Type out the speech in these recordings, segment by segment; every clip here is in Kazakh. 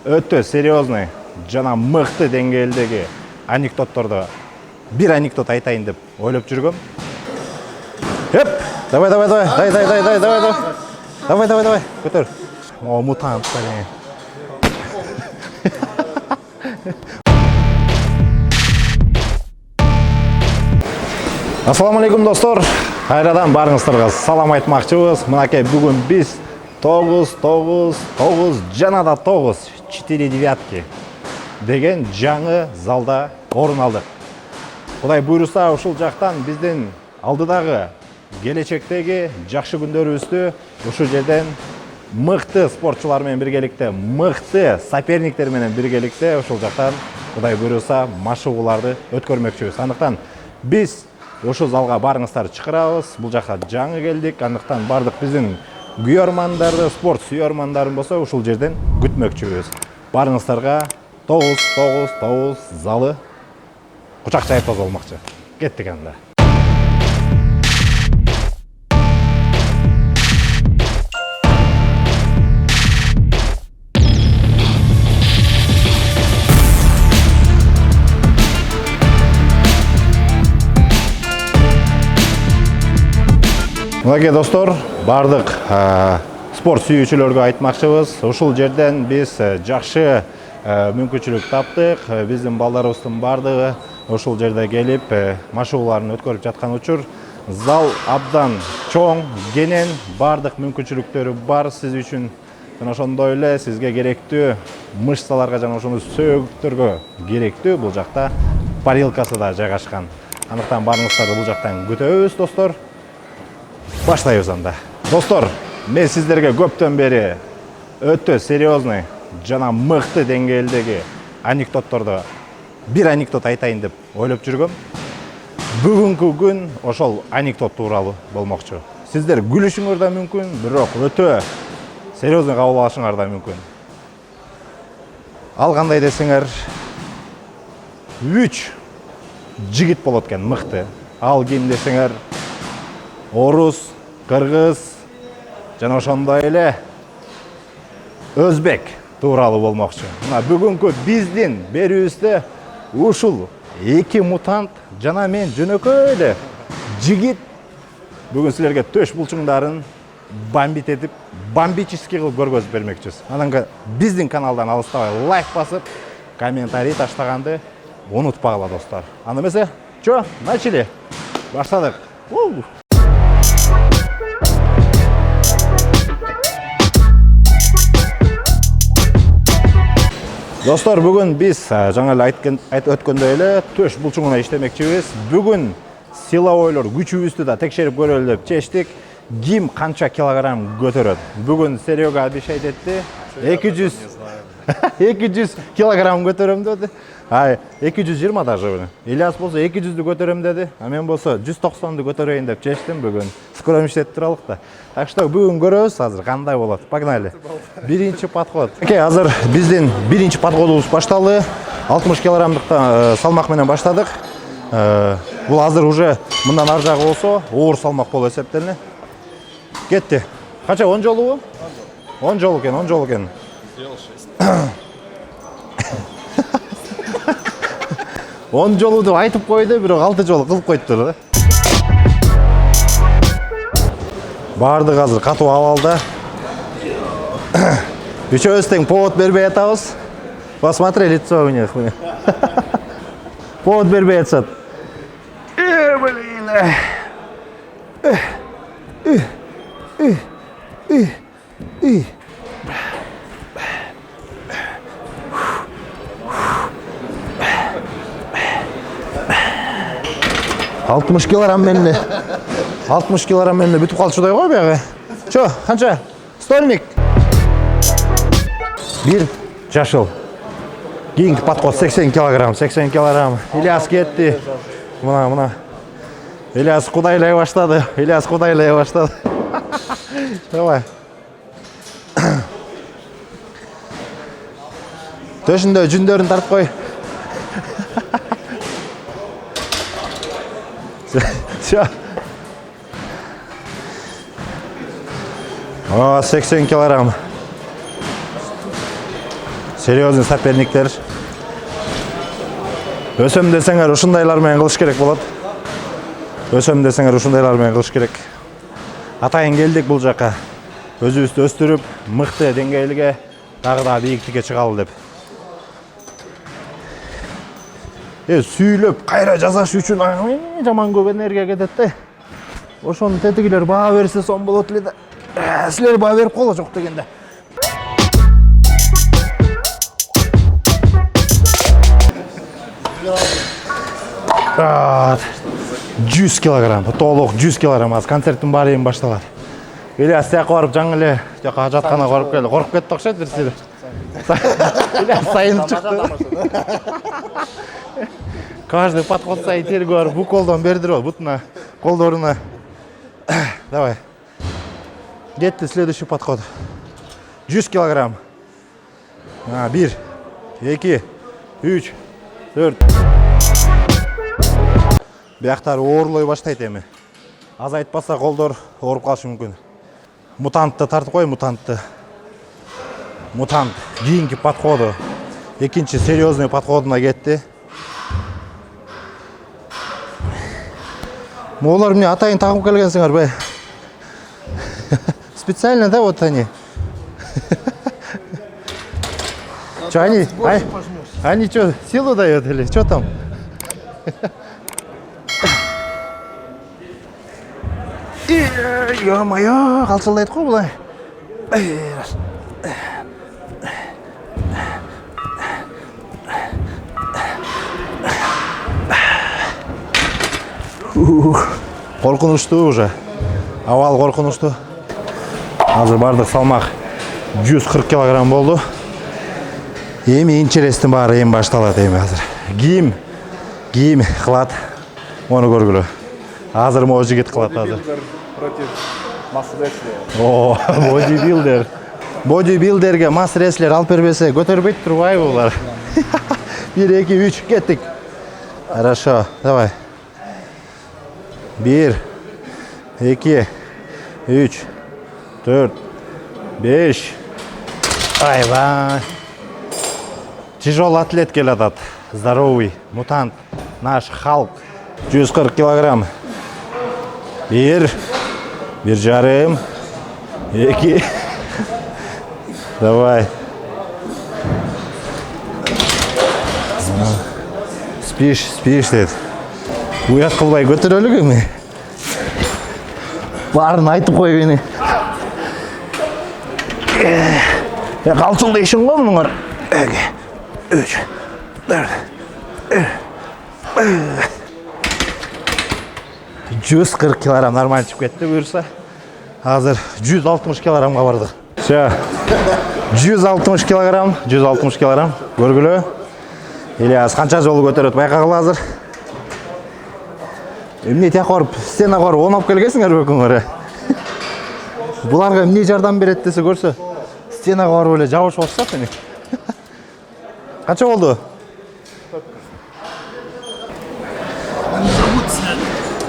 өтө серьезный жана мыкты деңгээлдеги анекдотторду бир анекдот айтайын деп ойлоп жүргөм. Давай, көтөр. О, мутант бале. Ассаламу алейкум достор. Кайрадан барыңыздарга салам айтмакчыбыз. Мынакей бүгүн биз 9 жана да 9 4 девятки деген жаңы залда орун алдык. Кудай буйруса ушул жактан биздин алдыдагы келечектеги жакшы күндөрүбүздү ушул жерден мыкты спортчулар менен биргеликте, мыкты соперниктер менен биргеликте ушул жактан кудай буйруса машыгууларды өткөрмөкчүбүз. Андыктан биз ошол залга барыңыздар чакырабыз. Бул жака жаңы келдик. Андыктан бардык биздин күйөрмандарды, спорт сүйөрмандарын болсо ушул жерден күтмөкчүбүз. Барыңыздарга 9 залы кучак жайып тоз болмокчу. Кеттик анда. Мынакей достор, бардык спорт сүйүүчүлөргө айтмакчыбыз. Ушул жерден биз жакшы мүмкүнчүлүк таптык. Биздин балдарыбыздын бардыгы ушул жерде келип машыгууларын өткөрүп жаткан учур. Зал абдан чоң, кенен, бардык мүмкүнчүлүктөрү бар сиз үчүн. Жана ошондой эле сизге керектүү мышцаларга жана ошондой сөөгүттөргө керектүү бул жакта парилкасы да жайгашкан. Андыктан барыңыздарды бул жактан күтөбүз, достор. Баштайбыз анда. Достор, мен сиздерге көптөн бери өтө серьезный жана мыкты деңгээлдеги анекдотторду бир анекдот айтайын деп ойлоп жүргөм. Бүгүнкү күн ошол анекдот тууралуу болмокчу. Сиздер күлүшүңөр да мүмкүн, бирок өтө серьезный кабыл алышыңар да мүмкүн. Ал кандай десеңер, 3 жигит болот экен, мыкты. Ал ким десеңер, орус, кыргыз жана ошондой эле өзбек тууралуу болмокчу. Мына бүгүнкү биздин берүүбүздө ушул 2 мутант жана мен жөнөкөй эле жигит бүгүн силерге төш булчуңдарын бомбит этип, бомбический кылып көргөзүп бермекчибиз. Анан биздин каналдан алыстабай лайк басып, комментарий таштаганды унутпагыла, достор. Анда эмесе, начали. Баштадык. Достор, бүгүн биз жаңа эле өткөндөй эле төш булчуңуна иштемекчибиз. Бүгүн силовойлор күчүбүздү да текшерип көрөлү деп чечтик. Ким канча килограмм көтөрөт? Бүгүн Серега обещать этти. 200 килограмм көтөрөм деди. 220 даже. Ильяс болсо 200-дү көтөрөм деди. А мен болсо 190-ды көтөрөйүн деп чечтим бүгүн. Скромништеп туралык да. Так что бүгүн көрөбүз азыр кандай болот. Погнали. Биринчи подход. Азыр биздин биринчи подходубуз башталды. 60 килограммдыкта салмак менен баштадык. Бул азыр уже мындан ар жагы болсо оор салмак болуп эсептелинет. Кетти. Канча 10 жолубу? 10 жол экен. Сделал 6. 10 жолу деп айтып койду, бирок 6 жол кылып койдур да. Бардык азыр катуу абалда. Үчөөбүз тең повод бербей атабыз. Посмотри лицо у них. Повод бербей атышат. Блин. 60 килограмм менне. 60 килограмм менне бүтүп калчудай го бияга. Канча? Стольник. Бир жашыл. Кийинки подход 80 килограмм. Ильяс кетти. Мына. Ильяс кудайлай баштады. Давай. Төшүндө жүндөрүн тартып кой. Все. 80 килограмм. Серьезный соперниктер. Өсөм десеңер ушундайлар менен кылыш керек болот. Өсөм десеңер ушундайлар менен кылыш керек. Атайын келдик бул жака. Өзүбүздү өстүрүп, мыкты деңгээлге, дагы да бийиктикке чыгалы деп. Сүйлөп, кайра жасаш үчүн жаман көп энергия кетет да. Ошону тетигилер баа берсе сон болот эле да. Силер баа берип коело жок дегенде. 100 килограмм, толук 100 килограмм аз концерттин баары эми башталат. Ильяс тияка барып жаңы эле жака жаткана барып келди. Коркуп кетти окшойт силер. Ильяс сайын чыкты. Каждый подход сайын терге барып бу колдон бердирип, бутуна, колдоруна. Давай. Кетти следующий подход. 100 килограмм. 1, 2, 3, 4. Бияктары оорлой баштайт эми. Азайтпаса колдор ооруп калышы мүмкүн. Мутантты тартып кой, мутантты. Мутант кийинки подходу. Экинчи серьезный подходуна кетти. Олар мне атайын тагып келгенсиңер бе? Специально, да, вот они? Что, они что, силу дают или что там? Ё-моё, калчылдайт го булай. 'Коркунучтуу уже. Авал коркунучтуу. Азыр бардык салмак 140 килограмм болду. Эми интерестин баары эми башталат эми азыр. Кийим кылат. Ону көргүлө. Азыр могу жигит кылат азыр. Против масс-рестлер. О, бодибилдер. Бодибилдерге масс-рестлер алып бербесе көтөрбөйт турбайбы булар? 1, 2, 3 кеттик. Хорошо, давай. 1, 2, 3, 4, 5. Айва. Тяжелый атлет келатат. Здоровый, мутант, наш Халк. 140 килограмм. 1 жарым, 2. Давай. Спишь дед. Уят кылбай көтөрөлүк эми. Баарын айтып кой мени. Калчылдайсың го муңар. 3, 4, 140 килограмм нормально чыгып кетти буюрса. Азыр 160 килограммга бардык. Все. 160 килограмм. Көргүлө. Ильяс канча жолу көтөрөт байкагыла азыр. Эмне тияка барып, стенага барып онап келгенсиңер бөкүңөр. Буларга эмне жардам берет десе көрсө, стенага барып эле жабышып атышат эми. Канча болду?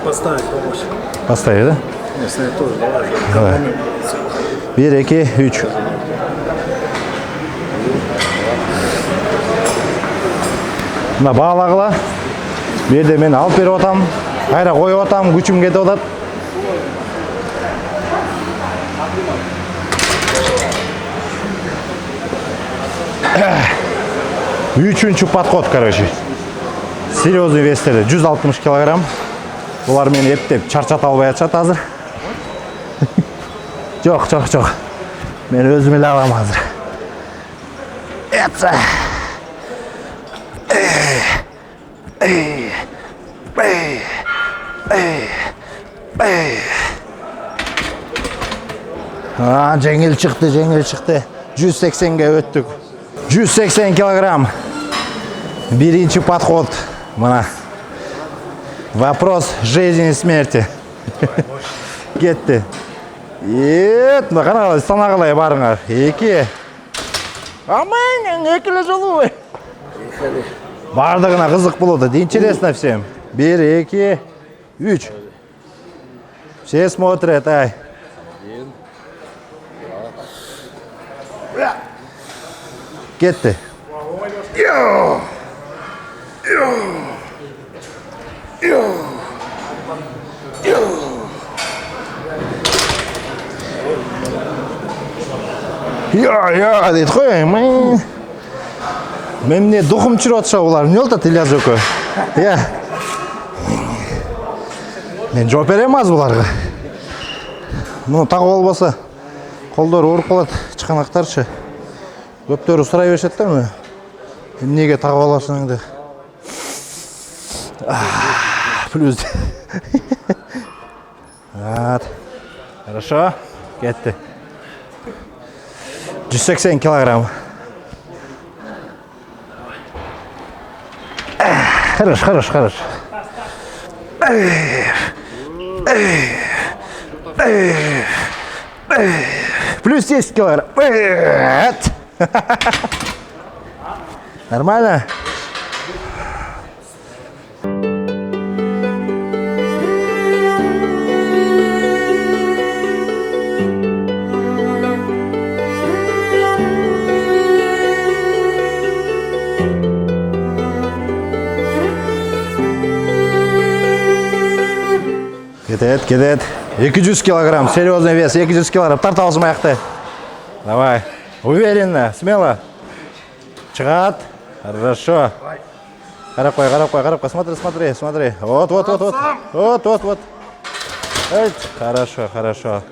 Поставить помочь. Поставить, да? Нет, снять тоже, давай. Давай. 1, 2, 3. Мына баалагыла. Бу жерде мен алып берип атам. Кайра коюп атам, күчүм кетип атат. Үчүнчү подход, короче. Серьезный вестер, 160 килограмм. Булар мени эптеп чарчата албай атышат азыр. Жок. Мен өзүм эле алам азыр. Этса. Жеңил чыкты. 180-ге өттүк. 180 килограмм. Биринчи подход. Мына. Вопрос жизни и смерти. Кетти. Мына кана санагылай барыңар. 2. Аман, 2 эле жолу. Бардыгына кызык болот. Интересно всем. 1, 2, 3. Все смотрят, ай. Кетті. Я, дейді қой, мен не дұқым чүріп атша олар, не олта Ильяс өкі? Я. Мен жоп берем аз бұларға. Мұны тағы болбаса, қолдары ұрып қалады, чықанақтаршы. Көптері сұрай бершеттер ме? Неге тағы аласың? Плюс. Хорошо, кетті. 180 килограмм. Хорош. Плюс 10 килограмм. Нормально? Кетет. 200 килограмм, серьезный вес, 200 килограмм. Тарта алсым аяқты. Давай. Уверенно, смело. Чығат. Хорошо. Қарап қой. Смотри. Вот. Хорошо.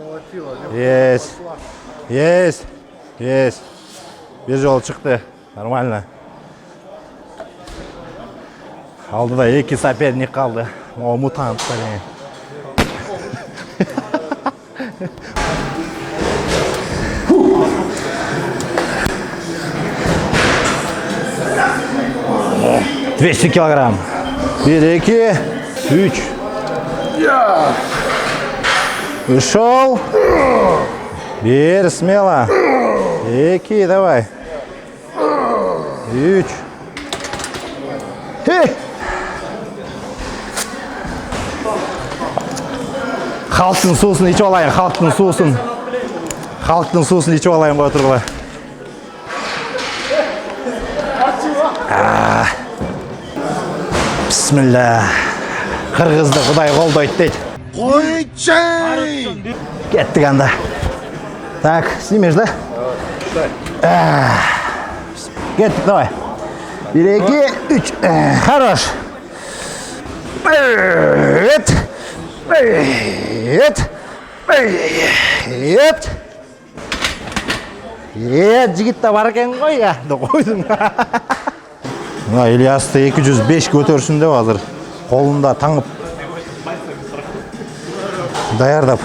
Есть. Бір жол шықты. Нормально. Алдыда 2 соперник қалды. О, мутант. 200 килограмм. 1, 2, 3. Ушел. 1, смело. 2, давай. 3. Халықтың сусын içip алайын, халықтың сусын içip алайын ғой тұрғыла. Бисмилля. Қырғызды құдай қолдайды дейді. Қойчай! Кеттік анда. Так, снимешь, да? Кеттік, давай. 1, 2, 3. Хорош. Жігітті бар екен ғой, я. Қойдың. Ильясты 205 көтерсінде қазір. Қолында таңып. Даярдап.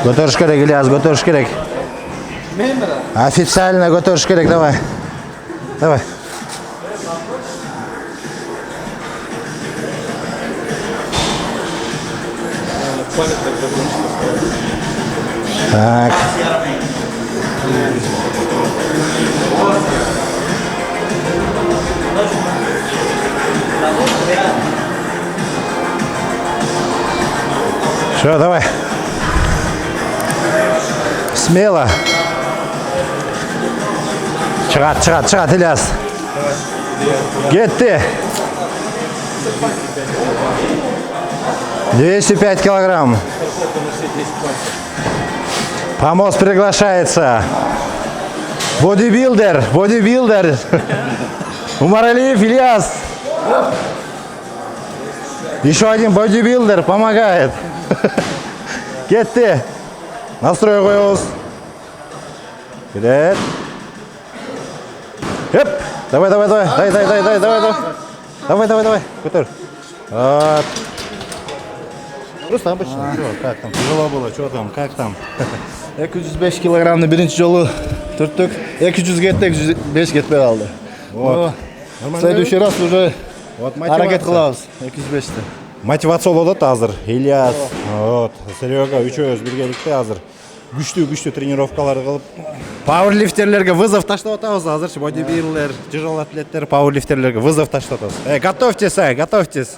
Көтеріш керек, Ильяс, көтеріш керек. Официально көтеріш керек, давай. Давай. Так. Все, давай. Смело. Чығат, Ильяс. Кетті. 205 килограмм. Помост приглашается. Бодибилдер. Умаралиев Ильяс. Еще один бодибилдер помогает. Кетті. Настрой қойыңыз. Келет. Давай. Давай. Көтер. Вот. Просто обычно. Как там? Тяжело было, что там? Как там? 205 килограммны бірінші жолы түрттік. 200 кеттік, 105 кетпей қалды. Вот. Следующий раз уже әрекет қылабыз. 205-ті. Мотивация болады азыр. Ильяс, вот, Серега, үшеуіміз біргелікте азыр. Күшті тренировкалар қылып. Пауэрлифтерлерге вызов таштап атабыз азыр. Бодибилдер, тяжелый атлеттер, пауэрлифтерлерге вызов таштап атабыз. Готовьтесь.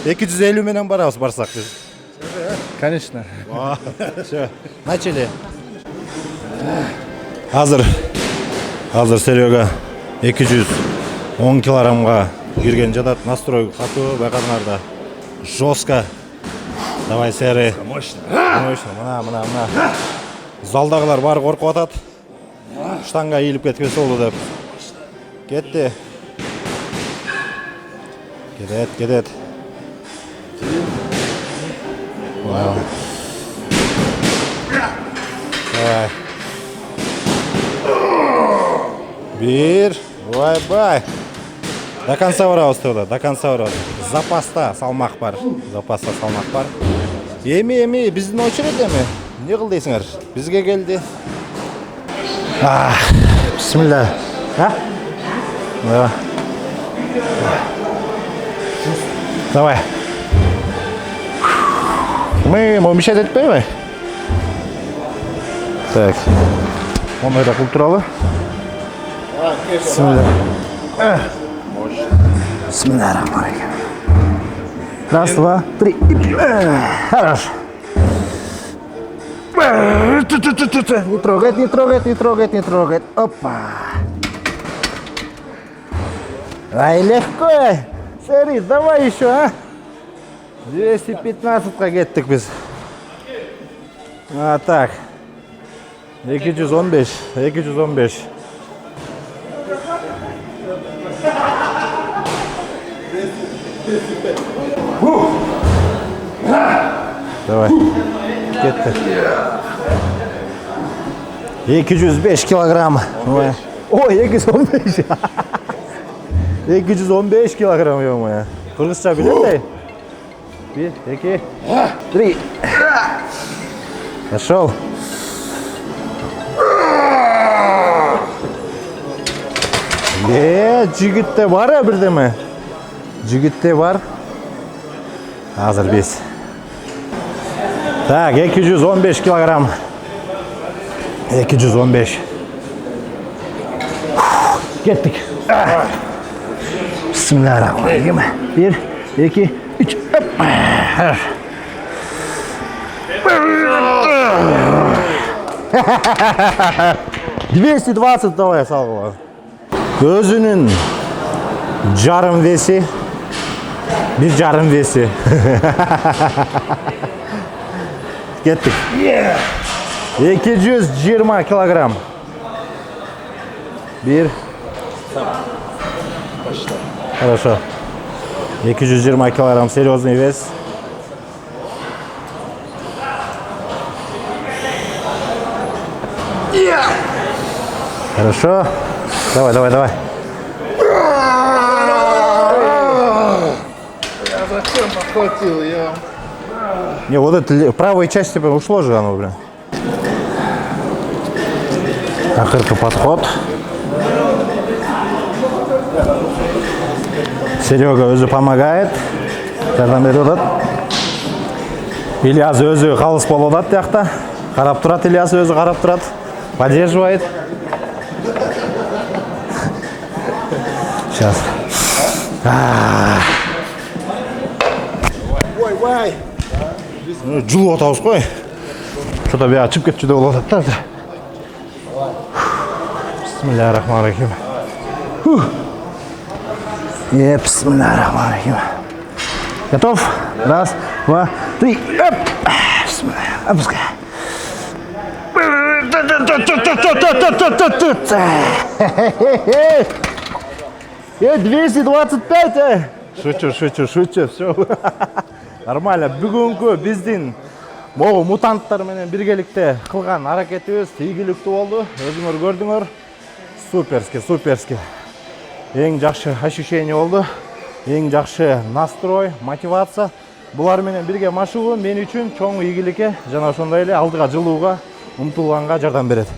250 менен барабыз барсақ біз. Конечно. Все, начали. Азыр Серега 210 килограммга кирген жатат. Настрой катуу, байкадыңарда. Жестко. Давай, Серый. Мощно. Мына. Залдагылар бары коркуп атат. Штанга ийилип кетпесе болду деп. Кетти. Кетет. Вау. Давай. Бир. Бай. До конца барабыз туда, до конца барабыз. Запаста салмак бар. Эми, биздин очередь эми. Не кыл дейсиңер? Бизге келди. Бисмилlah. Давай. Мы мешать этпейби? Так. Onu da kulturалы. Bismillahirrahmanirrahim. Раз, два, три. Хорошо. Не трогать. Опа. Ай, легко. Смотри, давай еще, а? 215-ка кеттик біз. Так. 215. Давай. Кетті. 205 килограмм. Ой, 215. 215 килограмм, ё-моё. Кыргызча билет? 1, 2, 3. Пошел. Жигитте бар ya birдеме? Жигитте бар. Hazır biz. Так, 215 килограмм. 215. Kettik. Bismillahirrahmanirrahim. 1, 2, 3. 220 давай sağ. Özünün jarım vesi, bir jarım vesi. Kettik. 220 kilogram. Bir. Хорошо. 220 килограмм, серьезный вес. Хорошо. Давай. Я зачем подхватил? Не, вот это правая часть типа ушло же оно, блин. Акыркы подход. Серега өзі помогает. Жардам беріп отат. Ильяс өзі қалыс болып отат тияқта. Қарап тұрат, Ильяс өзі қарап тұрат. Поддерживает. Сейчас. Ой. Жылы отауыз қой. Что-то бе açıp кетші деп олатат та. Bismillahirrahmanirrahim. Bismillahirrahmanirrahim. Готов? Раз, два, три. Bismillah. Опускай. 225. Шучу. Все. Нормально. Бүгінгі біздің могу мутанттар менен биргеликте кылган аракетибиз ийгиликтүү болду. Өзүңөр көрдүңөр. Суперски. Эң жакшы ощущение болду. Эң жакшы настрой, мотивация. Булар менен бирге машыгуу мен үчүн чоң ийгиликке жана ошондой эле алдыга жылууга умтулганга жардам берет.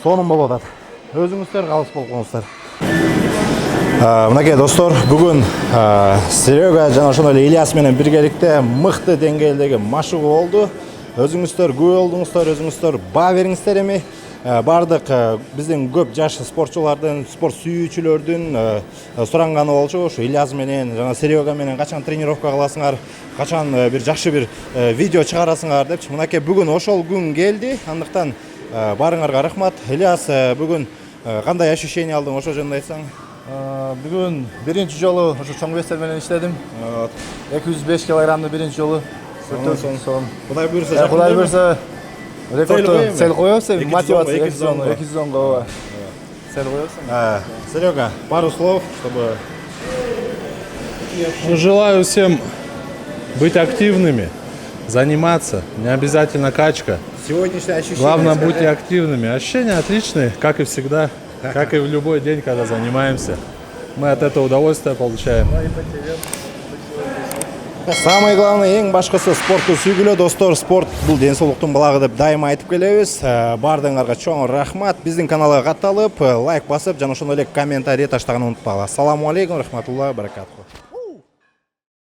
Сонун болуп атат. Өзүңүздөр калыс болгонуңуздар. Мынакей достор, бүгүн Серега жана ошондой эле Ильяс менен биргеликте мыкты деңгээлдеги машыгуу болду. Өзүңүздөр күбө болдуңуздар, өзүңүздөр баа бериңиздер эми. Бардык биздин көп жаш спортчулардын, спорт сүйүүчүлөрдүн суранганы болчу. Ушу Ильяс менен жана Серега менен качан тренировка кыласыңар, качан бир жакшы бир видео чыгарасыңар депчи. Мынакей бүгүн ошол күн келди. Андыктан Барыңарга рахмат. Ильяс, бүгүн кандай ощущение алдың, ошо жөнүндө айтсаң? Бүгін бірінші жолы ошо чоң вестер менен иштедим. 205 килограммды бірінші жолы. Кудай буйрса, Кудай буйрса рекордду цел коебуз, мотивация 210. 210 ооба. Цел коебуз. Серега, пару слов, чтобы... Желаю всем быть активными, заниматься, не обязательно качка. Сегодняшнее ощущение... Главное, будьте активными. Ощущения отличные, как и всегда, как и в любой день, когда занимаемся. Мы от этого удовольствие получаем. Самый главный, ең башкысы спортты сүйгүлө достор. Спорт бул ден соолуктун булагы деп дайыма айтып келебиз. Бардыңарга чоң рахмат. Биздин каналга катталып, лайк басып, жана ошондой эле комментарий таштаганды унутпагыла. Ассаламу алейкум, рахматуллахи баракатуху.